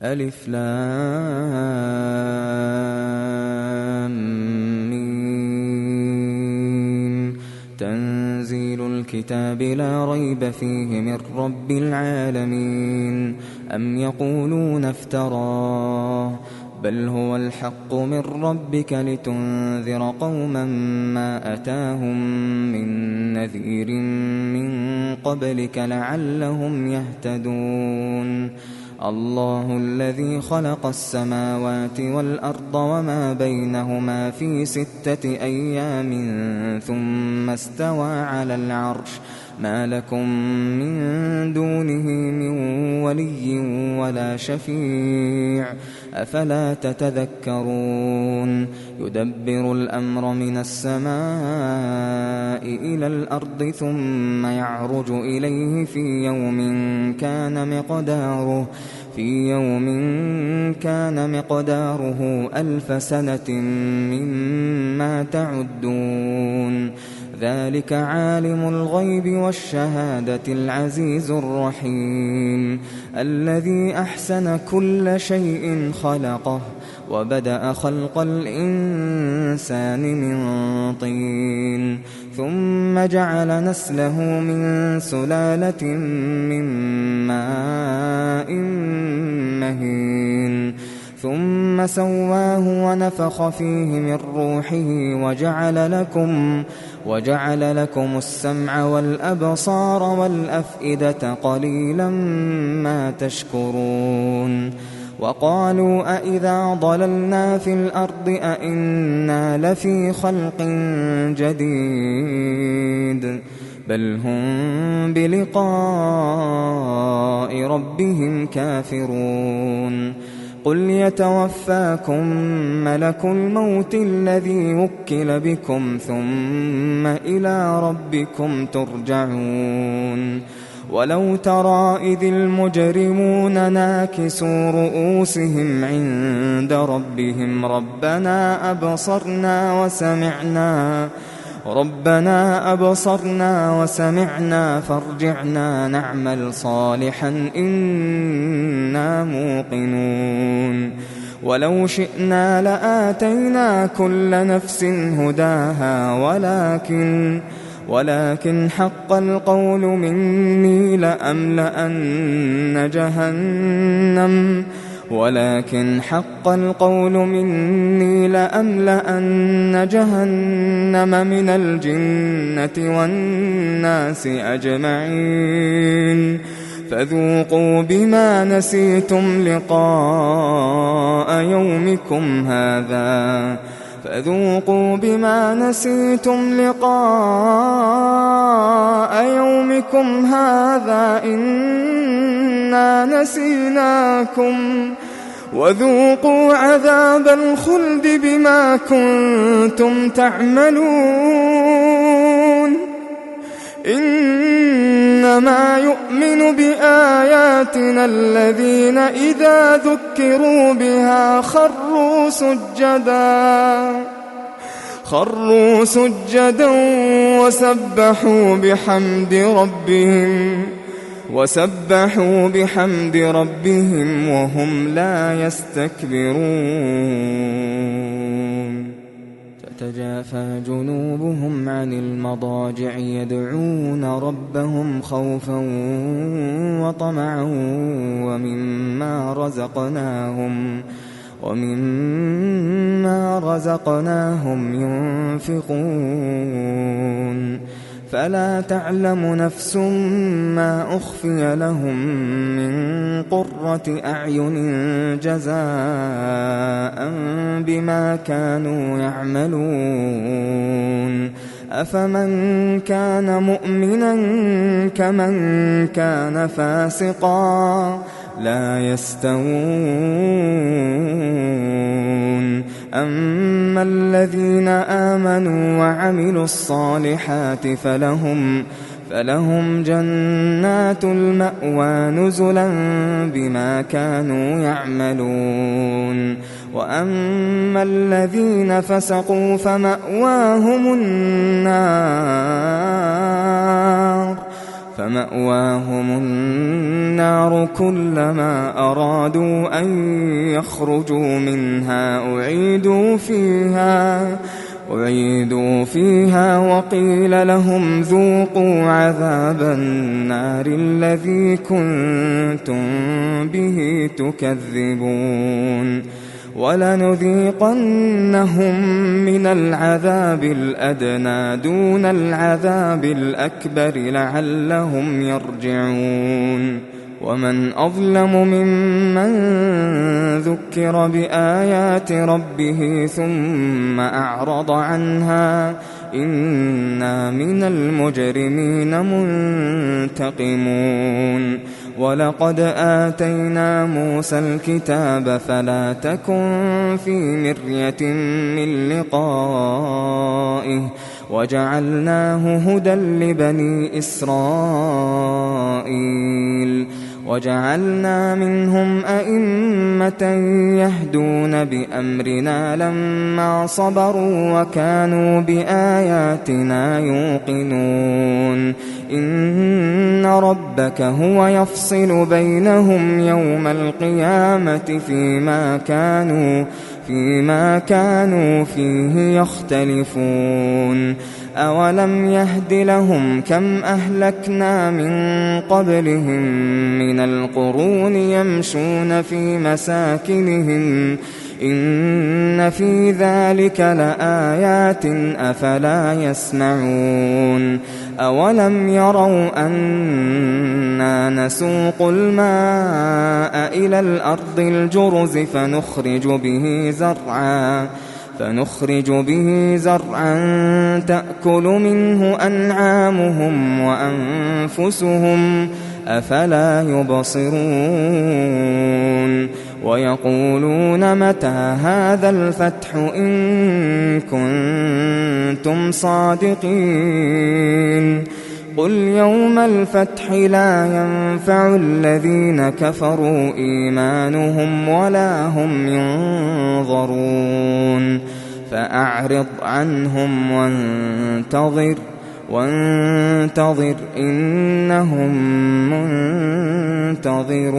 ألف لام ميم. تنزيل الكتاب لا ريب فيه من رب العالمين. أم يقولون افتراه بل هو الحق من ربك لتنذر قوما ما أتاهم من نذير من قبلك لعلهم يهتدون. الله الذي خلق السماوات والأرض وما بينهما في 6 أيام ثم استوى على العرش. ما لكم من دونه من ولي ولا شفيع أفلا تتذكرون. يدبر الأمر من السماء إلى الأرض ثم يعرج إليه في يوم كان مقداره 1000 سنة مما تعدون. ذلك عالم الغيب والشهادة العزيز الرحيم الذي أحسن كل شيء خلقه وبدأ خلق الإنسان من طين ثم جعل نسله من سلالة من ماء مهين ثم سواه ونفخ فيه من روحه وجعل لكم السمع والأبصار والأفئدة قليلا ما تشكرون. وقالوا أإذا ضللنا في الأرض أإنا لفي خلق جديد بل هم بلقاء ربهم كافرون. قل يتوفاكم ملك الموت الذي وكل بكم ثم إلى ربكم ترجعون. ولو ترى إذ المجرمون ناكسوا رؤوسهم عند ربهم ربنا أبصرنا وسمعنا فارجعنا نعمل صالحا إنا موقنون. ولو شئنا لآتينا كل نفس هداها ولكن حق القول مني لأملأن جهنم من الجنة والناس أجمعين. فذوقوا بما نسيتم لقاء يومكم هذا إنا نسيناكم وذوقوا عذاب الخلد بما كنتم تعملون. إنما يؤمن بآياتنا الذين إذا ذكروا بها خروا سجدا وسبحوا بحمد ربهم وهم لا يستكبرون. تتجافى جنوبهم عن المضاجع يدعون ربهم خوفا وطمعا ومما رزقناهم ينفقون. فلا تعلم نفس ما أخفي لهم من قرة أعين جزاء بما كانوا يعملون. أفمن كان مؤمنا كمن كان فاسقا لا يستوون. أما الذين آمنوا وعملوا الصالحات فلهم جنات المأوى نزلا بما كانوا يعملون. وأما الذين فسقوا فمأواهم النار فمأواهم النار كلما أرادوا أن يخرجوا منها أعيدوا فيها وقيل لهم ذوقوا عذاب النار الذي كنتم به تكذبون ولنذيقنهم من العذاب الأدنى دون العذاب الأكبر لعلهم يرجعون ومن أظلم ممن ذكر بآيات ربه ثم أعرض عنها إنا من المجرمين منتقمون ولقد آتينا موسى الكتاب فلا تكن في مرية من لقائه وجعلناه هدى لبني إسرائيل وجعلنا منهم أئمة يهدون بأمرنا لما صبروا وكانوا بآياتنا يوقنون إن ربك هو يفصل بينهم يوم القيامة فيما كانوا فيه يختلفون أولم يهد لهم كم أهلكنا من قبلهم من القرون يمشون في مساكنهم إن في ذلك لآيات أفلا يسمعون أولم يروا أننا نسوق الماء إلى الأرض الجرز فنخرج به زرعا تأكل منه أنعامهم وأنفسهم أفلا يبصرون ويقولون متى هذا الفتح إن كنتم صادقين قل يوم الفتح لا ينفع الذين كفروا إيمانهم ولا هم ينظرون فأعرض عنهم وانتظر إنهم منتظرون